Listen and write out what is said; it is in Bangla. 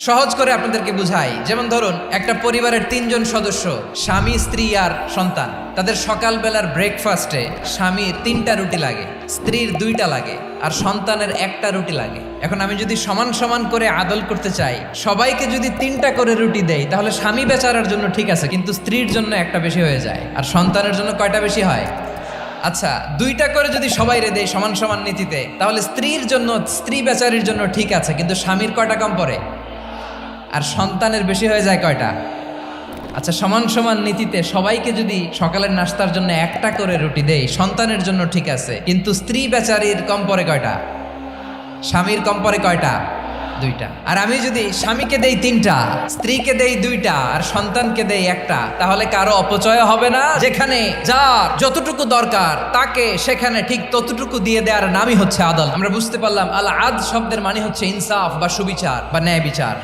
সহজ করে আপনাদেরকে বুঝাই। যেমন ধরুন, একটা পরিবারের 3 জন সদস্য, স্বামী, স্ত্রী আর সন্তান। তাদের সকালবেলার ব্রেকফাস্টে স্বামীর 3টা রুটি লাগে, স্ত্রীর 2টা লাগে, আর সন্তানের 1টা রুটি লাগে। এখন আমি যদি সমান সমান করে আদল করতে চাই, সবাইকে যদি 3টা করে রুটি দেই, তাহলে স্বামী বেচারার জন্য ঠিক আছে, কিন্তু স্ত্রীর জন্য 1টা বেশি হয়ে যায়। আর সন্তানের জন্য কয়টা বেশি হয়? আচ্ছা, 2টা করে যদি সবাই রে দেয় সমান সমান নীতিতে, তাহলে স্ত্রীর জন্য, স্ত্রী বেচারির জন্য ঠিক আছে, কিন্তু স্বামীর কয়টা কম পড়ে? আর সন্তানের বেশি হয়ে যায় কয়টা? আচ্ছা, সমান সমান নীতিতে সবাইকে যদি সকালের নাস্তার জন্য 1টা করে রুটি দেই, সন্তানের জন্য ঠিক আছে, কিন্তু স্ত্রী বেচারির কম পড়ে কয়টা? স্বামীর কম পড়ে কয়টা? 2টা। আর আমি যদি স্বামীকে দেই 3টা, স্ত্রীকে দেই 2টা, আর সন্তানকে দেই 1টা, তাহলে কারো অপচয় হবে না। যেখানে যার যতটুকু দরকার তাকে সেখানে ঠিক ততটুকু দিয়ে দেওয়ার নামই হচ্ছে আদল। আমরা বুঝতে পারলাম আল আদ শব্দের মানে হচ্ছে ইনসাফ বা সুবিচার বা ন্যায় বিচার।